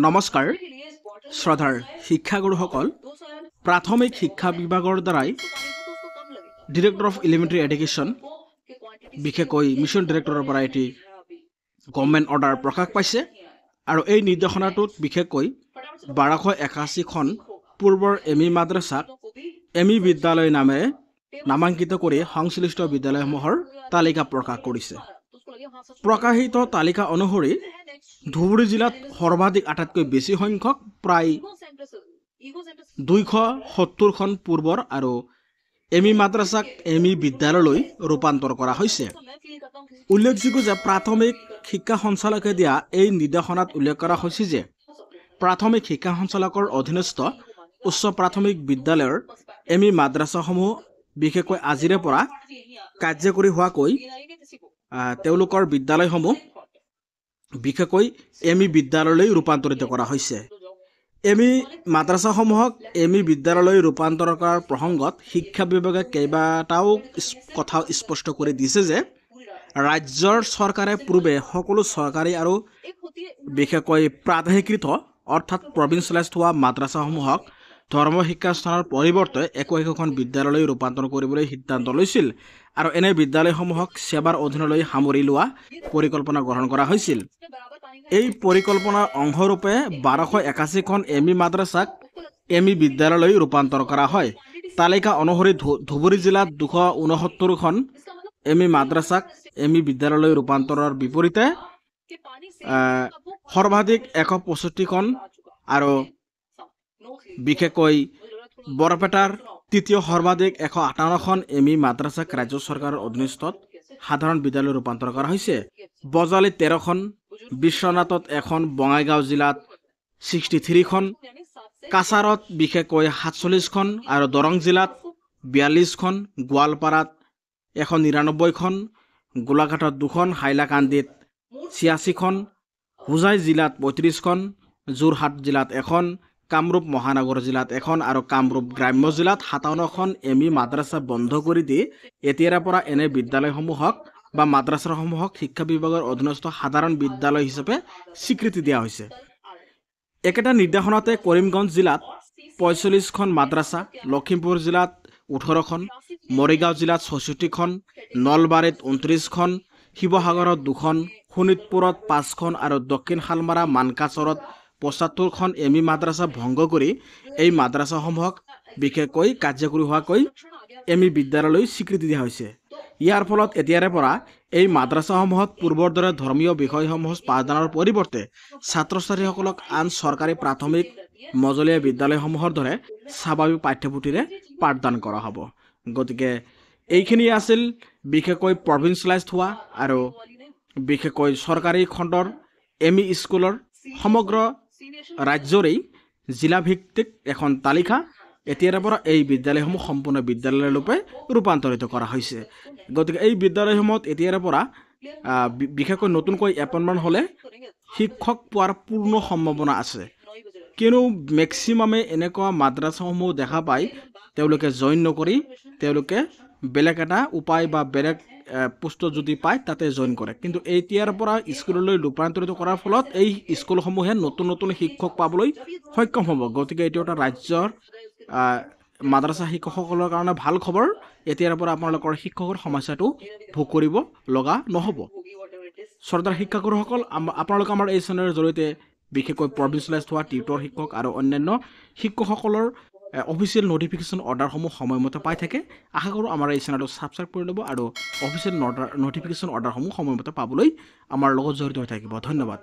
নমস্কাৰ শ্ৰদ্ধাৰ শিক্ষাগুৰুসকল প্ৰাথমিক শিক্ষা বিভাগৰ দ্বাৰাই ডিৰেক্টৰ অফ এলিমেণ্টাৰী এডুকেশ্যন বিশেষকৈ মিছন ডিৰেক্টৰৰ পৰা এটি গভৰ্ণমেণ্ট অৰ্ডাৰ প্ৰকাশ পাইছে আৰু এই নিৰ্দেশনাটোত বিশেষকৈ 1281খন পূৰ্বৰ এমই মাদ্ৰাছাক এমই বিদ্যালয় নামেৰে নামাঙ্কিত কৰি সংশ্লিষ্ট বিদ্যালয়সমূহৰ তালিকা প্ৰকাশ কৰিছে। প্ৰকাশিত তালিকা অনুসৰি ধুবুৰী জিলাত সৰ্বাধিক আটাইতকৈ বেছি সংখ্যক প্ৰায় 270খন পূৰ্বৰ আৰু এমই মাদ্ৰাছাক এমই বিদ্যালয়লৈ ৰূপান্তৰ কৰা হৈছে। উল্লেখযোগ্য যে প্ৰাথমিক শিক্ষা সঞ্চালকে দিয়া এই নিৰ্দেশনাত উল্লেখ কৰা হৈছে যে প্ৰাথমিক শিক্ষা সঞ্চালকৰ অধীনস্থ উচ্চ প্ৰাথমিক বিদ্যালয়ৰ এমই মাদ্ৰাছাসমূহ বিশেষকৈ আজিৰে পৰা কাৰ্যকৰী হোৱাকৈ তেওঁলোকৰ বিদ্যালয়সমূহ বিশেষকৈ এমই বিদ্যালয়লৈ ৰূপান্তৰিত কৰা হৈছে। এমই মাদ্ৰাছাসমূহক এমই বিদ্যালয়লৈ ৰূপান্তৰ কৰাৰ প্ৰসংগত শিক্ষা বিভাগে কেইবাটাও কথা স্পষ্ট কৰি দিছে যে ৰাজ্যৰ চৰকাৰে পূৰ্বে সকলো চৰকাৰী আৰু বিশেষকৈ প্ৰাদেশিকৃত অৰ্থাৎ প্ৰভিন্সিয়েলাইজড হোৱা মাদ্ৰাছাসমূহক ধৰ্ম শিক্ষাস্থানৰ পৰিৱৰ্তে একোখন বিদ্যালয়লৈ ৰূপান্তৰ কৰিবলৈ সিদ্ধান্ত লৈছিল আৰু এনে বিদ্যালয়সমূহক সেৱাৰ অধীনলৈ সামৰি লোৱা পৰিকল্পনা গ্ৰহণ কৰা হৈছিল। এই পৰিকল্পনাৰ অংশৰূপে 1281খন এমই মাদ্ৰাছাক এমই বিদ্যালয়লৈ ৰূপান্তৰ কৰা হয়। তালিকা অনুসৰি ধুবুৰী জিলাত 269খন এমই মাদ্ৰাছাক এমই বিদ্যালয়লৈ ৰূপান্তৰৰ বিপৰীতে সৰ্বাধিক 165খন আৰু বিশেষকৈ বৰপেটাৰ তৃতীয় সৰ্বাধিক 158খন এমই মাদ্ৰাছাক ৰাজ্য চৰকাৰৰ অধীনস্থত সাধাৰণ বিদ্যালয় ৰূপান্তৰ কৰা হৈছে। বজালীত 13খন, বিশ্বনাথত 1খন, বঙাইগাঁও জিলাত 63খন, কাছাৰত বিশেষকৈ 47খন আৰু দৰং জিলাত 42খন, গোৱালপাৰাত 199খন, গোলাঘাটত 2খন, হাইলাকান্দিত 86খন, হোজাই জিলাত 35খন, যোৰহাট জিলাত 1খন, কামৰূপ মহানগৰ জিলাত 1খন আৰু কামৰূপ গ্ৰাম্য জিলাত 57খন এমই মাদ্ৰাছা বন্ধ কৰি দি এতিয়াৰ পৰা এনে বিদ্যালয়সমূহক বা মাদ্ৰাছাসমূহক শিক্ষা বিভাগৰ অধীনস্থ সাধাৰণ বিদ্যালয় হিচাপে স্বীকৃতি দিয়া হৈছে। একেটা নিৰ্দেশনাতে কৰিমগঞ্জ জিলাত 45খন মাদ্ৰাছা, লখিমপুৰ জিলাত 18খন, মৰিগাঁও জিলাত 64খন, নলবাৰীত 29খন, শিৱসাগৰত 2খন, শোণিতপুৰত 5খন আৰু দক্ষিণ শালমাৰা মানকাচৰত 75খন এমই মাদ্ৰাছা ভংগ কৰি এই মাদ্ৰাছাসমূহক বিশেষকৈ কাৰ্যকৰী হোৱাকৈ এমই বিদ্যালয়লৈ স্বীকৃতি দিয়া হৈছে। ইয়াৰ ফলত এতিয়াৰে পৰা এই মাদ্ৰাছাসমূহত পূৰ্বৰ দৰে ধৰ্মীয় বিষয়সমূহ পাঠদানৰ পৰিৱৰ্তে ছাত্ৰ ছাত্ৰীসকলক আন চৰকাৰী প্ৰাথমিক মজলীয়া বিদ্যালয়সমূহৰ দৰে স্বাভাৱিক পাঠ্যপুথিৰে পাঠদান কৰা হ'ব। গতিকে এইখিনি আছিল বিশেষকৈ প্ৰভিন্সিয়েলাইজড হোৱা আৰু বিশেষকৈ চৰকাৰী খণ্ডৰ এমই স্কুলৰ সমগ্ৰ ৰাজ্যৰেই জিলাভিত্তিক এখন তালিকা। এতিয়াৰ পৰা এই বিদ্যালয়সমূহ সম্পূৰ্ণ বিদ্যালয়ৰূপে ৰূপান্তৰিত কৰা হৈছে। গতিকে এই বিদ্যালয়সমূহত এতিয়াৰ পৰা বিশেষকৈ নতুনকৈ এপইণ্টমেণ্ট হ'লে শিক্ষক পোৱাৰ পূৰ্ণ সম্ভাৱনা আছে। কিয়নো মেক্সিমামে এনেকুৱা মাদ্ৰাছাসমূহ দেখা পায় তেওঁলোকে জইন নকৰি তেওঁলোকে বেলেগ এটা উপায় বা বেলেগ পোষ্ট যদি পায় তাতে জইন কৰে। কিন্তু এতিয়াৰ পৰা স্কুললৈ ৰূপান্তৰিত কৰাৰ ফলত এই স্কুলসমূহে নতুন নতুন শিক্ষক পাবলৈ সক্ষম হ'ব। গতিকে এইটো এটা ৰাজ্যৰ মাদ্ৰাছা শিক্ষকসকলৰ কাৰণে ভাল খবৰ। এতিয়াৰ পৰা আপোনালোকৰ শিক্ষকৰ সমস্যাটো ভোগ কৰিব লগা নহ'ব। শ্ৰদ্ধাৰ শিক্ষাগুৰুসকল, আপোনালোকে আমাৰ এই চেনেলৰ জৰিয়তে বিশেষকৈ প্ৰভিন্সিয়েলাইজড হোৱা টিউটৰ শিক্ষক আৰু অন্যান্য শিক্ষকসকলৰ অফিচিয়েল নটিফিকেশ্যন অৰ্ডাৰসমূহ সময়মতে পাই থাকে। আশা কৰোঁ আমাৰ এই চেনেলটো ছাবস্ক্ৰাইব কৰি ল'ব আৰু অফিচিয়েল নটিফিকেশ্যন অৰ্ডাৰসমূহ সময়মতে পাবলৈ আমাৰ লগত জড়িত হৈ থাকিব। ধন্যবাদ।